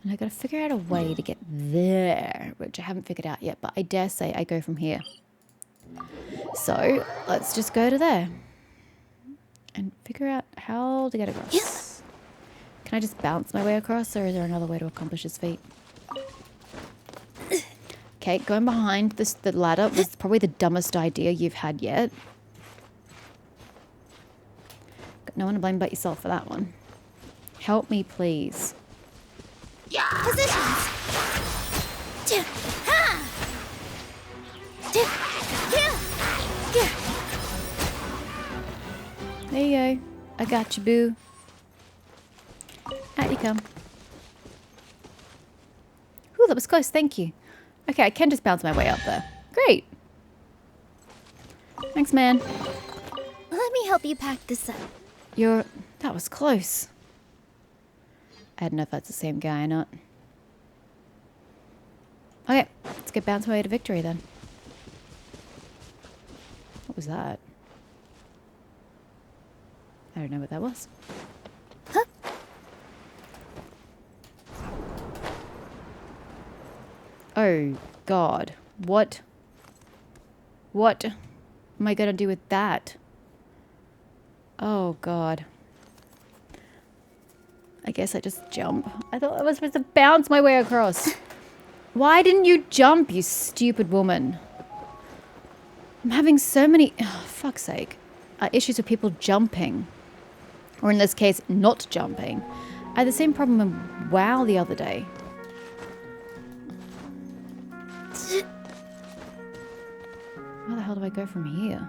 And I gotta figure out a way to get there, which I haven't figured out yet, but I dare say I go from here. So let's just go to there and figure out how to get across. Can I just bounce my way across, or is there another way to accomplish this feat? Okay, going behind the ladder was probably the dumbest idea you've had yet. Got no one to blame but yourself for that one. Help me, please. Positions. There you go. I got you, boo. Out you come. Ooh, that was close. Thank you. Okay, I can just bounce my way up there. Great. Thanks, man. Let me help you pack this up. That was close. I don't know if that's the same guy or not. Okay, let's get bounced my way to victory then. What was that? I don't know what that was. Huh? Oh, God. What am I gonna do with that? Oh, God. I guess I just jump. I thought I was supposed to bounce my way across. Why didn't you jump, you stupid woman? I'm having so many, oh, fuck's sake, issues with people jumping. Or in this case, not jumping. I had the same problem in WoW the other day. Where the hell do I go from here?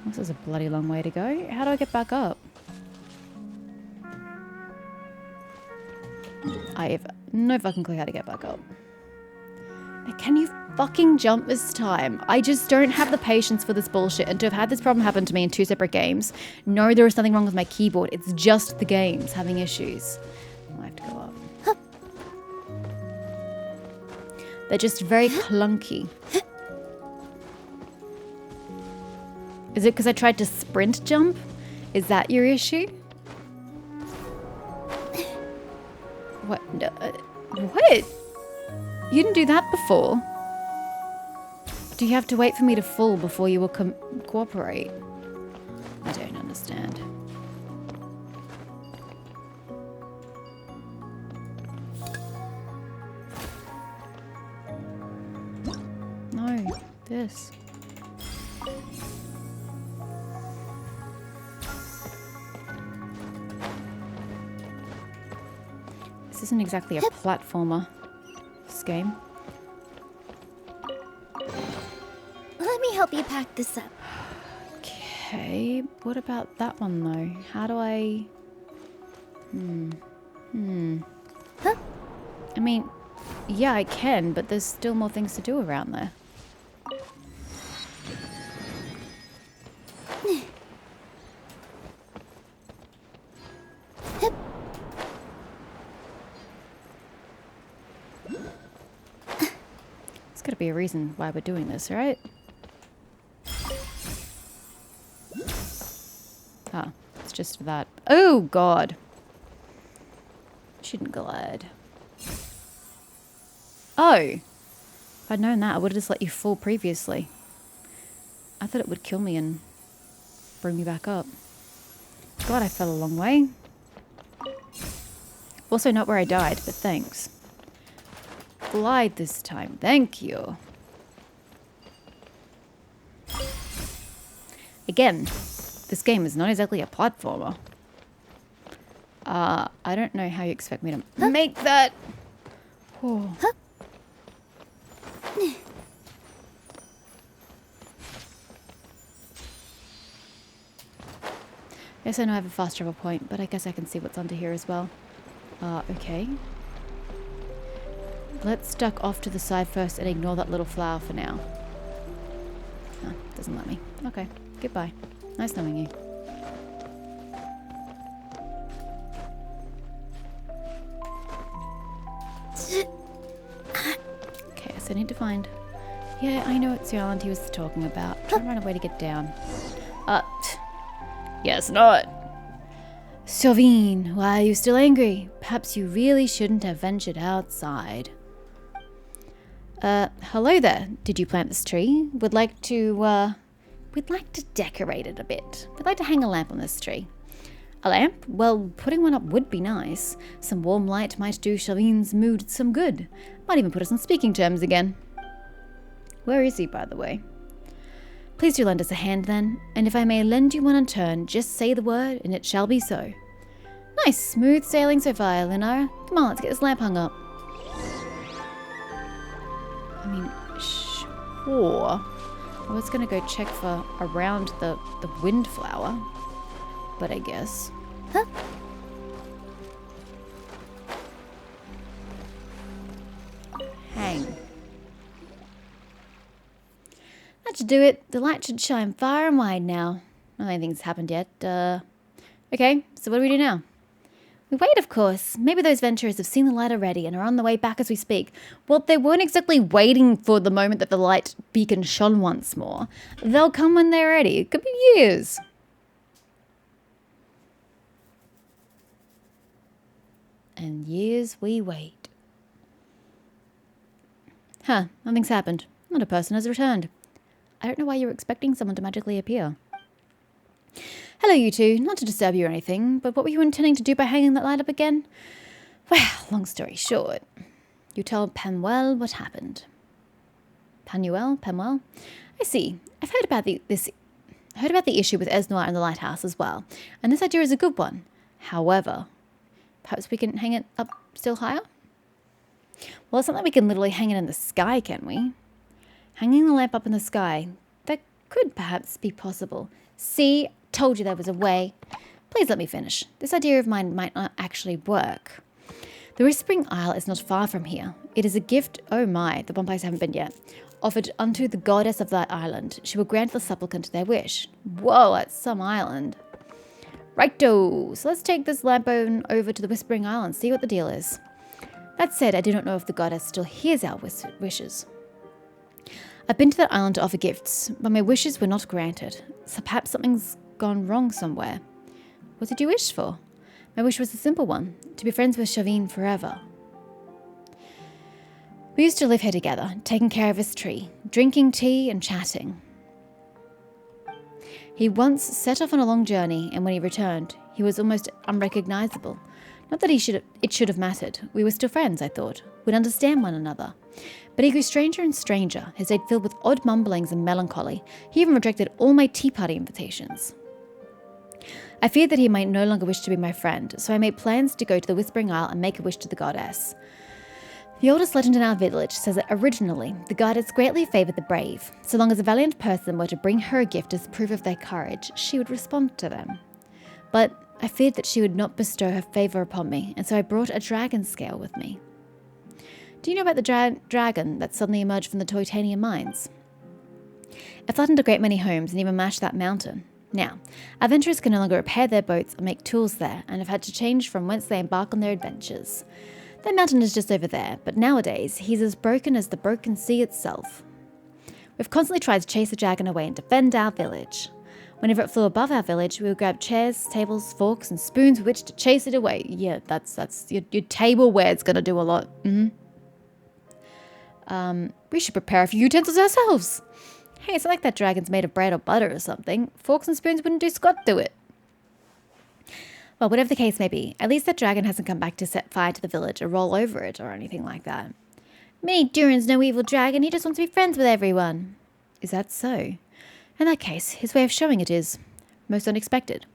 This is a bloody long way to go. How do I get back up? I have no fucking clue how to get back up. Now, can you fucking jump this time? I just don't have the patience for this bullshit. And to have had this problem happen to me in 2 separate games, no, there is nothing wrong with my keyboard. It's just the games having issues. I have to go up. They're just very clunky. Is it because I tried to sprint jump? Is that your issue? What? What? You didn't do that before. Do you have to wait for me to fall before you will cooperate? I don't understand. No, this. This isn't exactly a platformer, this game. Let me help you pack this up. Okay, what about that one though? How do I... Huh? I mean, yeah, I can, but there's still more things to do around there. There's got to be a reason why we're doing this, right? Ah, it's just for that. Oh, God. Shouldn't glide. Oh. If I'd known that, I would have just let you fall previously. I thought it would kill me and bring me back up. God, I fell a long way. Also not where I died, but thanks. Glide this time. Thank you. Again, this game is not exactly a platformer. I don't know how you expect me to make that. Oh. Guess I know I have a fast travel point, but I guess I can see what's under here as well. Okay. Let's duck off to the side first and ignore that little flower for now. Oh, doesn't let me. Okay, goodbye. Nice knowing you. Okay, so I need to find... Yeah, I know it's the island he was talking about. Trying to find a way to get down. Yes, not. Shovine, why are you still angry? Perhaps you really shouldn't have ventured outside. Hello there. Did you plant this tree? We'd like to decorate it a bit. We'd like to hang a lamp on this tree. A lamp? Well, putting one up would be nice. Some warm light might do Shovine's mood some good. Might even put us on speaking terms again. Where is he, by the way? Please do lend us a hand then, and if I may lend you one in turn, just say the word, and it shall be so. Nice, smooth sailing so far, Lunara. Come on, let's get this lamp hung up. I mean, sure. I was gonna go check for around the windflower, but I guess. Huh? Hang. That should do it. The light should shine far and wide now. I don't think anything's happened yet. Okay, so what do we do now? We wait, of course. Maybe those venturers have seen the light already and are on the way back as we speak. Well, they weren't exactly waiting for the moment that the light beacon shone once more. They'll come when they're ready. It could be years. And years we wait. Huh, nothing's happened. Not a person has returned. I don't know why you're expecting someone to magically appear. Hello, you two. Not to disturb you or anything, but what were you intending to do by hanging that light up again? Well, long story short. You tell Penuel what happened. Penuel? I see. I've heard about the issue with Esnoir and the lighthouse as well, and this idea is a good one. However, perhaps we can hang it up still higher? Well, it's not like we can literally hang it in the sky, can we? Hanging the lamp up in the sky, that could perhaps be possible. See, told you there was a way. Please let me finish. This idea of mine might not actually work. The Whispering Isle is not far from here. It is a gift, oh my, the bonfires haven't been yet, offered unto the goddess of that island. She will grant the supplicant their wish. Whoa, that's some island. Righto, so let's take this lamp over to the Whispering Isle and see what the deal is. That said, I do not know if the goddess still hears our wishes. I've been to that island to offer gifts, but my wishes were not granted. So perhaps something's gone wrong somewhere. What did you wish for? My wish was a simple one, to be friends with Shovine forever. We used to live here together, taking care of his tree, drinking tea and chatting. He once set off on a long journey, and when he returned, he was almost unrecognizable. Not that it should have mattered. We were still friends, I thought. We'd understand one another. But he grew stranger and stranger, his day filled with odd mumblings and melancholy. He even rejected all my tea party invitations. I feared that he might no longer wish to be my friend, so I made plans to go to the Whispering Isle and make a wish to the goddess. The oldest legend in our village says that originally, the goddess greatly favoured the brave. So long as a valiant person were to bring her a gift as proof of their courage, she would respond to them. But I feared that she would not bestow her favour upon me, and so I brought a dragon scale with me. Do you know about the dragon that suddenly emerged from the Titanium mines? It flattened a great many homes and even mashed that mountain. Now, adventurers can no longer repair their boats or make tools there, and have had to change from whence they embark on their adventures. That mountain is just over there, but nowadays he's as broken as the broken sea itself. We've constantly tried to chase the dragon away and defend our village. Whenever it flew above our village, we would grab chairs, tables, forks, and spoons with which to chase it away. Yeah, that's your tableware's gonna do a lot. We should prepare a few utensils ourselves. Hey, it's not like that dragon's made of bread or butter or something. Forks and spoons wouldn't do squat to it. Well, whatever the case may be, at least that dragon hasn't come back to set fire to the village or roll over it or anything like that. Minnie Durin's no evil dragon, he just wants to be friends with everyone. Is that so? In that case, his way of showing it is most unexpected.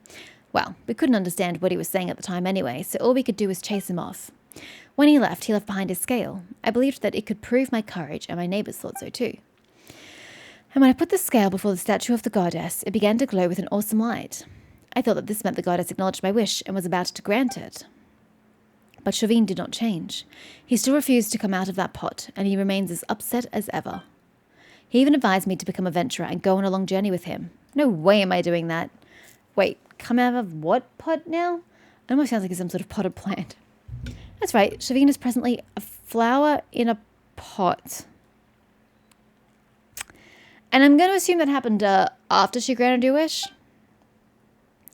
Well, we couldn't understand what he was saying at the time anyway, so all we could do was chase him off. When he left behind his scale. I believed that it could prove my courage, and my neighbours thought so too. And when I put the scale before the statue of the goddess, it began to glow with an awesome light. I thought that this meant the goddess acknowledged my wish and was about to grant it. But Shovine did not change. He still refused to come out of that pot, and he remains as upset as ever. He even advised me to become a venturer and go on a long journey with him. No way am I doing that. Wait, come out of what pot now? It almost sounds like it's some sort of potted plant. That's right, Shovine is presently a flower in a pot. And I'm going to assume that happened after she granted your wish.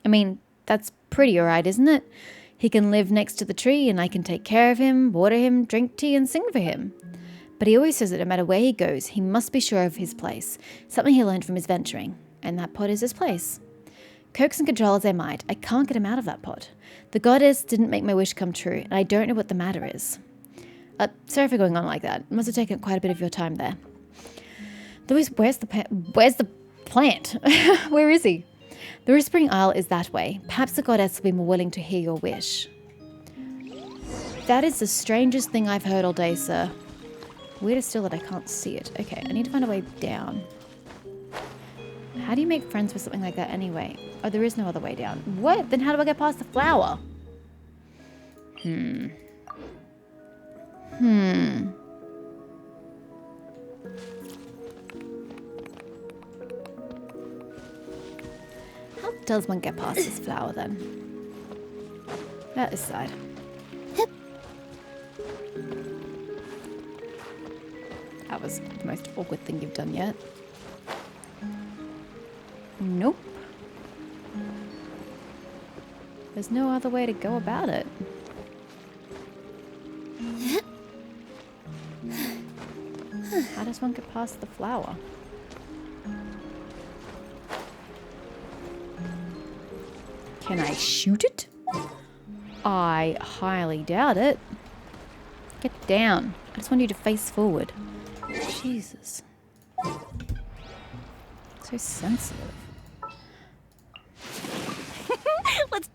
I mean, that's pretty alright, isn't it? He can live next to the tree and I can take care of him, water him, drink tea and sing for him. But he always says that no matter where he goes, he must be sure of his place. Something he learned from his venturing. And that pot is his place. Coax and control as I might, I can't get him out of that pot. The goddess didn't make my wish come true, and I don't know what the matter is. Sorry for going on like that. It must have taken quite a bit of your time there. Where's the plant? Where is he? The Whispering Isle is that way. Perhaps the goddess will be more willing to hear your wish. That is the strangest thing I've heard all day, sir. Weirder still that I can't see it. Okay, I need to find a way down. How do you make friends with something like that anyway? Oh, there is no other way down. What? Then how do I get past the flower? How does one get past this flower then? That is side. That was the most awkward thing you've done yet. Nope. There's no other way to go about it. How does one get past the flower? Can I shoot it? I highly doubt it. Get down. I just want you to face forward. Jesus. So sensitive. Let's.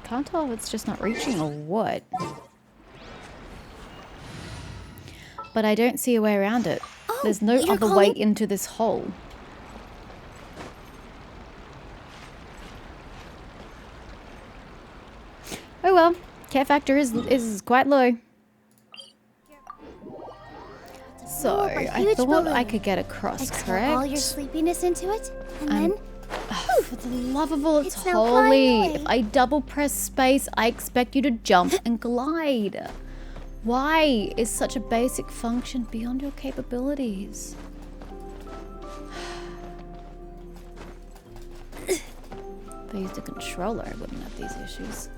Can't tell if it's just not reaching or what. But I don't see a way around it. Oh, there's no you're other way into this hole. Oh well, care factor is quite low. So I thought I could get across, correct? All your sleepiness into it, and then. For the love of all, it's It's now flying holy. away. If I double press space, I expect you to jump and glide. Why is such a basic function beyond your capabilities? If I used a controller, I wouldn't have these issues.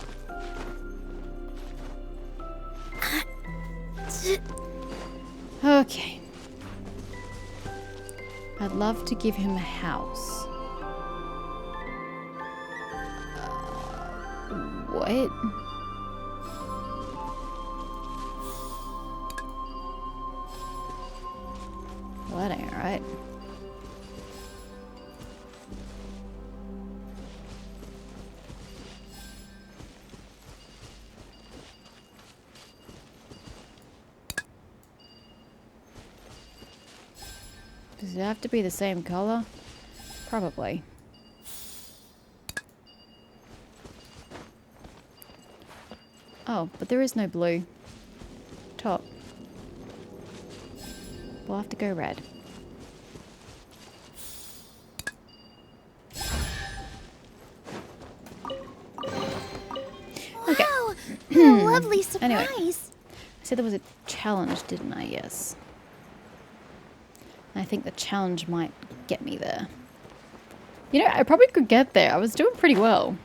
Okay. I'd love to give him a house. What? Well, that ain't right. Does it have to be the same color? Probably. Oh, but there is no blue. Top. We'll have to go red. Okay. Wow! What a lovely surprise! Anyway. I said there was a challenge, didn't I? Yes. I think the challenge might get me there. You know, I probably could get there. I was doing pretty well.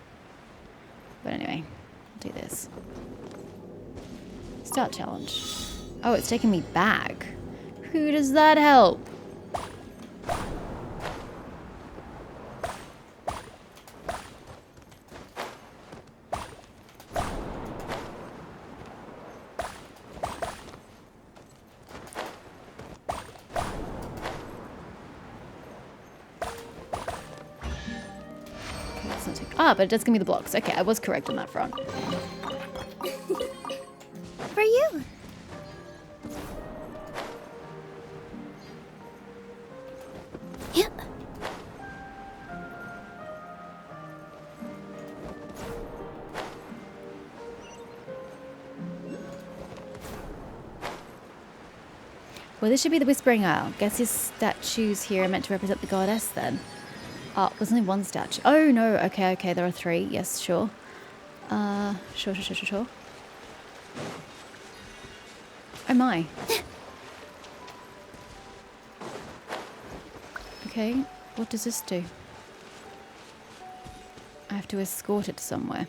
But anyway, I'll do this. Start challenge. Oh, it's taking me back. Who does that help? But it does give me the blocks. Okay, I was correct on that front. For you. Yeah. Well, this should be the Whispering Isle. Guess his statues here are meant to represent the goddess then. Oh, there's only one statue. Oh, no. Okay, there are three. Yes, sure. Sure. Oh my. Okay, what does this do? I have to escort it somewhere.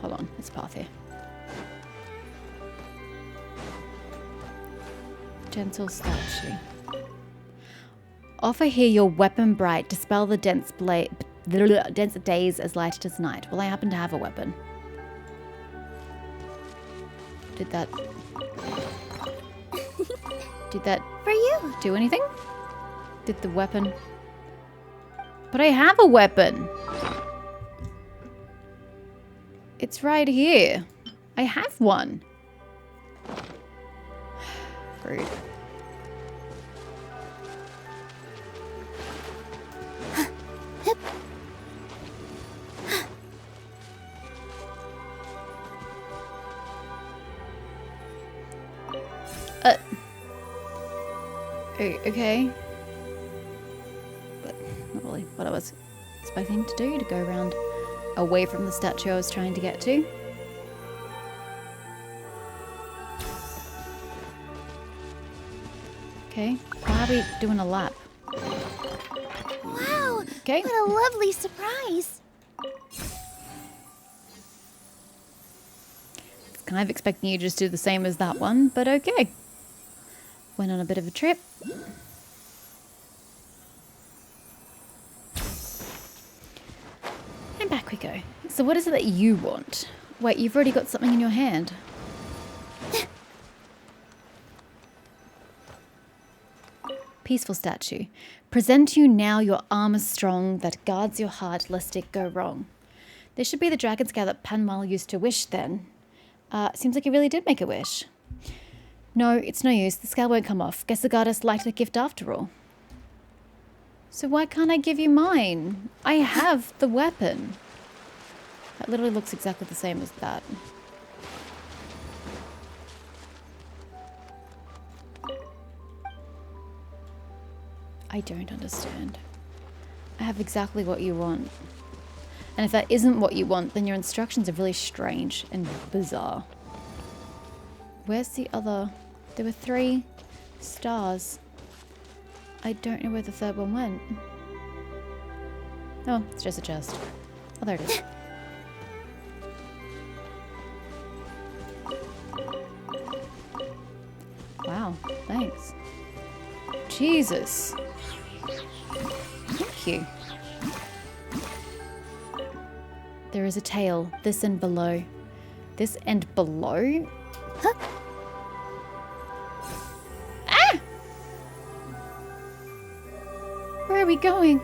Hold on, there's a path here. Gentle statue. Offer here your weapon bright. Dispel the dense days as light as night. Well, I happen to have a weapon. Did that For you. do anything? Did the weapon... But I have a weapon! It's right here. I have one. Rude. Okay. But not really what I was expecting to do, to go around away from the statue I was trying to get to. Okay, why are we doing a lap? Wow. Okay. What a lovely surprise. Kind of expecting you to just do the same as that one, but okay. Went on a bit of a trip. And back we go. So what is it that you want? Wait, you've already got something in your hand. Peaceful statue. Present to you now your armor strong that guards your heart lest it go wrong. This should be the dragon scale that Panmal used to wish then. Seems like he really did make a wish. No, it's no use. The scale won't come off. Guess the goddess liked the gift after all. So why can't I give you mine? I have the weapon. That literally looks exactly the same as that. I don't understand. I have exactly what you want. And if that isn't what you want, then your instructions are really strange and bizarre. Where's the other... There were 3 stars. I don't know where the third one went. Oh, it's just a chest. Oh, there it is. Wow, thanks. Jesus. Thank you. There is a tail, this and below. This and below? Huh? Ah! Where are we going?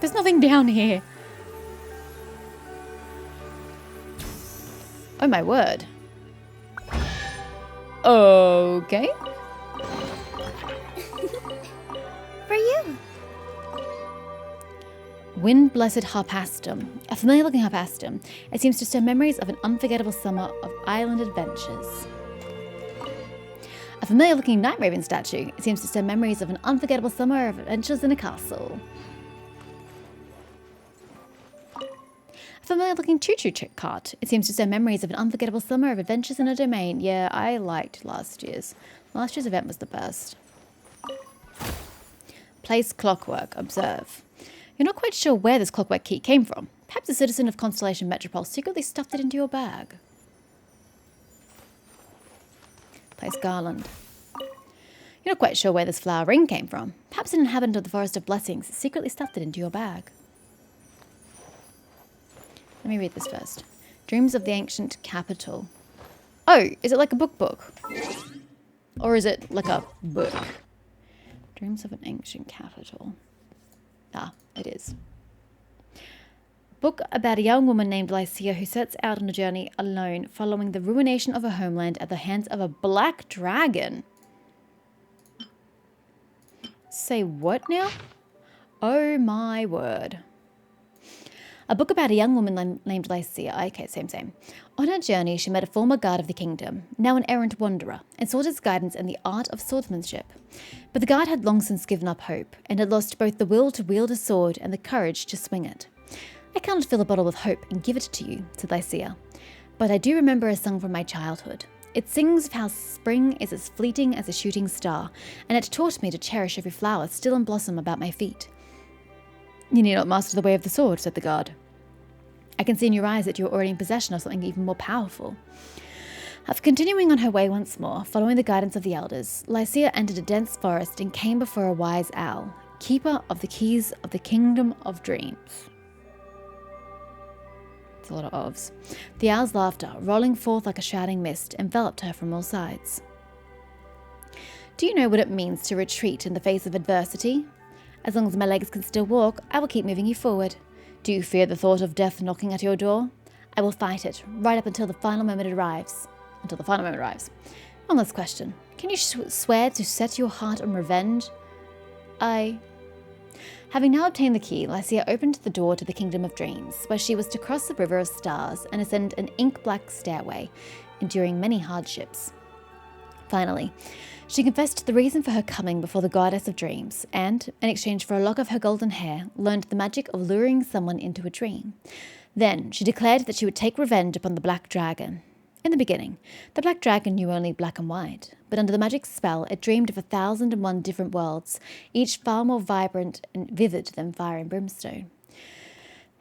There's nothing down here. Oh my word. Okay. For you. Wind blessed harpastum. A familiar looking harpastum. It seems to stir memories of an unforgettable summer of island adventures. A familiar looking night raven statue. It seems to stir memories of an unforgettable summer of adventures in a castle. A familiar looking choo-choo cart. It seems to stir memories of an unforgettable summer of adventures in a domain. Yeah, I liked last year's. Last year's event was the best. Place clockwork. Observe. You're not quite sure where this clockwork key came from. Perhaps a citizen of Constellation Metropole secretly stuffed it into your bag. Place garland. You're not quite sure where this flower ring came from. Perhaps an inhabitant of the Forest of Blessings secretly stuffed it into your bag. Let me read this first. Dreams of the Ancient Capital. Oh, is it like a book? Or is it like a book? Dreams of an Ancient Capital. Ah, it is. Book about a young woman named Lycia who sets out on a journey alone following the ruination of her homeland at the hands of a black dragon. Say what now? Oh my word. A book about a young woman named Lycia. Okay, same. On her journey, she met a former guard of the kingdom, now an errant wanderer, and sought his guidance in the art of swordsmanship. But the guard had long since given up hope, and had lost both the will to wield a sword and the courage to swing it. I cannot fill a bottle with hope and give it to you, said Lycia. But I do remember a song from my childhood. It sings of how spring is as fleeting as a shooting star, and it taught me to cherish every flower still in blossom about my feet. You need not master the way of the sword, said the guard. I can see in your eyes that you are already in possession of something even more powerful. After continuing on her way once more, following the guidance of the elders, Lycia entered a dense forest and came before a wise owl, keeper of the keys of the kingdom of dreams. It's a lot of ofs. The owl's laughter, rolling forth like a shouting mist, enveloped her from all sides. Do you know what it means to retreat in the face of adversity? As long as my legs can still walk, I will keep moving you forward. Do you fear the thought of death knocking at your door? I will fight it, right up until the final moment arrives. One last question. Can you swear to set your heart on revenge? Having now obtained the key, Lycia opened the door to the Kingdom of Dreams, where she was to cross the River of Stars and ascend an ink-black stairway, enduring many hardships. Finally, she confessed the reason for her coming before the Goddess of Dreams, and, in exchange for a lock of her golden hair, learned the magic of luring someone into a dream. Then she declared that she would take revenge upon the Black Dragon. In the beginning, the Black Dragon knew only black and white, but under the magic spell it dreamed of 1,001 different worlds, each far more vibrant and vivid than fire and brimstone.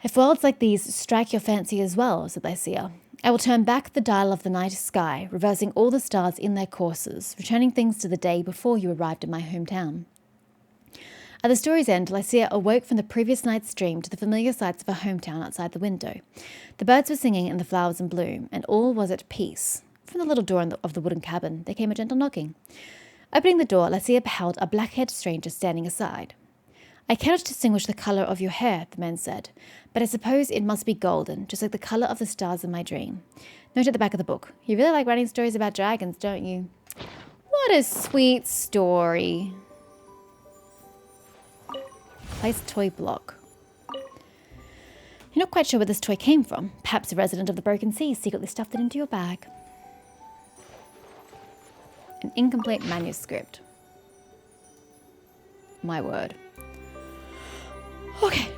If worlds like these strike your fancy as well, said Lycia, I will turn back the dial of the night sky, reversing all the stars in their courses, returning things to the day before you arrived in my hometown. At the story's end, Lycia awoke from the previous night's dream to the familiar sights of her hometown outside the window. The birds were singing and the flowers in bloom, and all was at peace. From the little door of the wooden cabin, there came a gentle knocking. Opening the door, Lycia beheld a black-haired stranger standing aside. I cannot distinguish the colour of your hair, the man said, but I suppose it must be golden, just like the colour of the stars in my dream. Note at the back of the book. You really like writing stories about dragons, don't you? What a sweet story. Place toy block. You're not quite sure where this toy came from. Perhaps a resident of the Broken Sea secretly stuffed it into your bag. An incomplete manuscript. My word. Okay.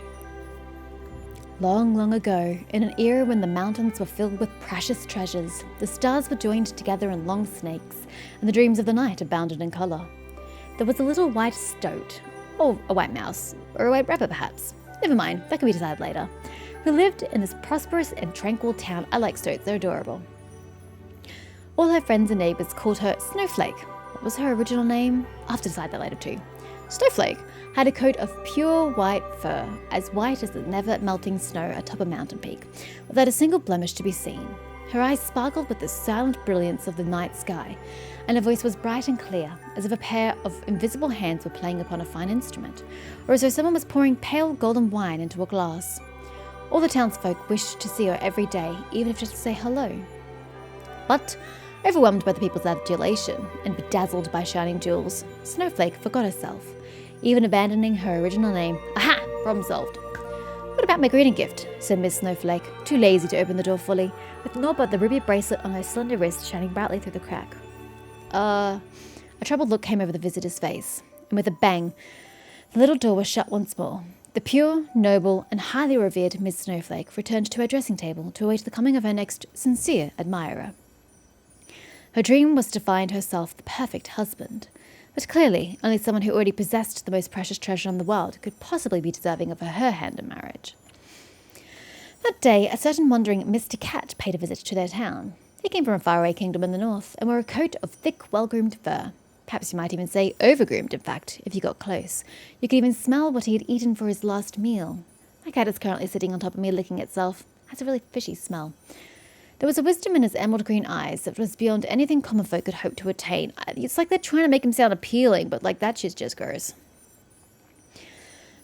Long, long ago, in an era when the mountains were filled with precious treasures, the stars were joined together in long snakes, and the dreams of the night abounded in colour. There was a little white stoat, or a white mouse, or a white rabbit perhaps. Never mind, that can be decided later. Who lived in this prosperous and tranquil town. I like stoats, they're adorable. All her friends and neighbours called her Snowflake. What was her original name? I'll have to decide that later too. Snowflake had a coat of pure white fur, as white as the never-melting snow atop a mountain peak, without a single blemish to be seen. Her eyes sparkled with the silent brilliance of the night sky, and her voice was bright and clear, as if a pair of invisible hands were playing upon a fine instrument, or as though someone was pouring pale golden wine into a glass. All the townsfolk wished to see her every day, even if just to say hello. But, overwhelmed by the people's adulation, and bedazzled by shining jewels, Snowflake forgot herself, even abandoning her original name. Aha! Problem solved. What about my greeting gift? Said Miss Snowflake, too lazy to open the door fully, with naught but the ruby bracelet on her slender wrist shining brightly through the crack. A troubled look came over the visitor's face, and with a bang, the little door was shut once more. The pure, noble, and highly revered Miss Snowflake returned to her dressing table to await the coming of her next sincere admirer. Her dream was to find herself the perfect husband, but clearly only someone who already possessed the most precious treasure in the world could possibly be deserving of her hand in marriage. That day, a certain wandering Mr. Cat paid a visit to their town. He came from a faraway kingdom in the north, and wore a coat of thick, well-groomed fur. Perhaps you might even say over-groomed, in fact, if you got close. You could even smell what he had eaten for his last meal. My cat is currently sitting on top of me licking itself. It has a really fishy smell. There was a wisdom in his emerald green eyes that was beyond anything common folk could hope to attain. It's like they're trying to make him sound appealing, but like that shit's just gross.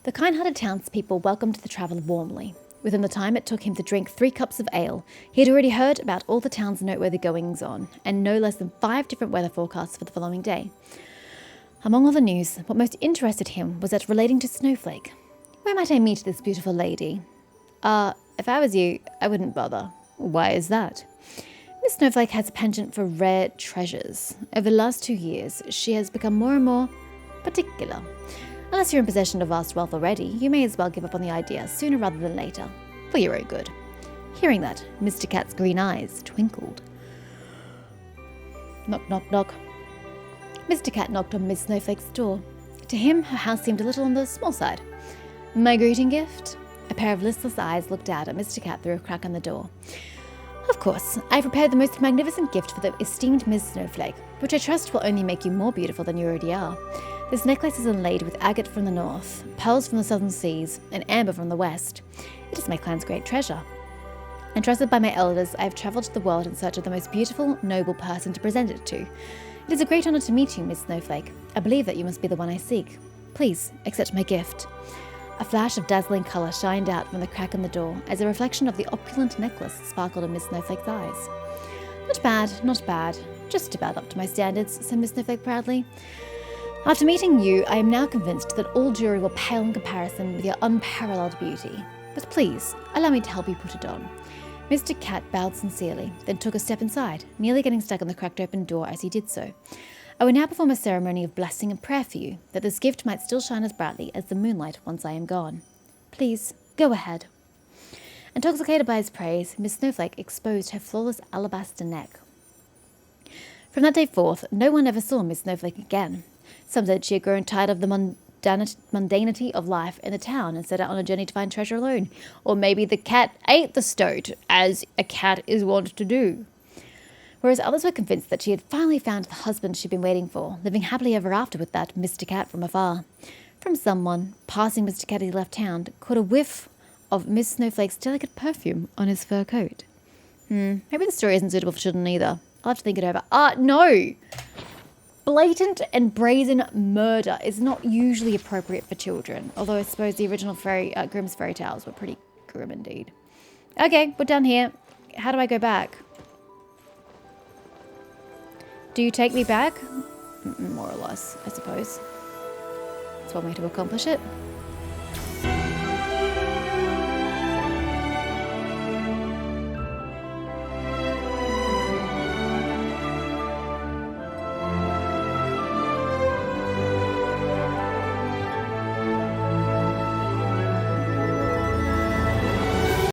The kind-hearted townspeople welcomed the traveller warmly. Within the time it took him to drink 3 cups of ale, he had already heard about all the town's noteworthy goings-on, and no less than 5 different weather forecasts for the following day. Among all the news, what most interested him was that relating to Snowflake. Where might I meet this beautiful lady? If I was you, I wouldn't bother. Why is that? Miss Snowflake has a penchant for rare treasures. Over the last 2 years, she has become more and more particular. Unless you're in possession of vast wealth already, you may as well give up on the idea sooner rather than later, for your own good. Hearing that, Mr. Cat's green eyes twinkled. Knock, knock, knock. Mr. Cat knocked on Miss Snowflake's door. To him, her house seemed a little on the small side. My greeting gift? A pair of listless eyes looked out at Mr. Cat through a crack in the door. Of course, I've prepared the most magnificent gift for the esteemed Miss Snowflake, which I trust will only make you more beautiful than you already are. This necklace is inlaid with agate from the north, pearls from the southern seas, and amber from the west. It is my clan's great treasure. Entrusted by my elders, I have travelled to the world in search of the most beautiful, noble person to present it to. It is a great honour to meet you, Miss Snowflake. I believe that you must be the one I seek. Please, accept my gift. A flash of dazzling colour shined out from the crack in the door as a reflection of the opulent necklace sparkled in Miss Snowflake's eyes. Not bad, not bad. Just about up to my standards, said Miss Snowflake proudly. After meeting you, I am now convinced that all jewelry will pale in comparison with your unparalleled beauty. But please, allow me to help you put it on. Mr. Cat bowed sincerely, then took a step inside, nearly getting stuck in the cracked open door as he did so. I will now perform a ceremony of blessing and prayer for you, that this gift might still shine as brightly as the moonlight once I am gone. Please, go ahead. Intoxicated by his praise, Miss Snowflake exposed her flawless alabaster neck. From that day forth, no one ever saw Miss Snowflake again. Some said she had grown tired of the mundanity of life in the town and set out on a journey to find treasure alone. Or maybe the cat ate the stoat, as a cat is wont to do. Whereas others were convinced that she had finally found the husband she'd been waiting for, living happily ever after with that Mr. Cat from afar. From someone, passing Mr. Cat as he left town, caught a whiff of Miss Snowflake's delicate perfume on his fur coat. Maybe the story isn't suitable for children either. I'll have to think it over. No! Blatant and brazen murder is not usually appropriate for children, although I suppose the original Grimm's fairy tales were pretty grim indeed. Okay, we're done here. How do I go back? Do you take me back? More or less, I suppose. That's one way to accomplish it.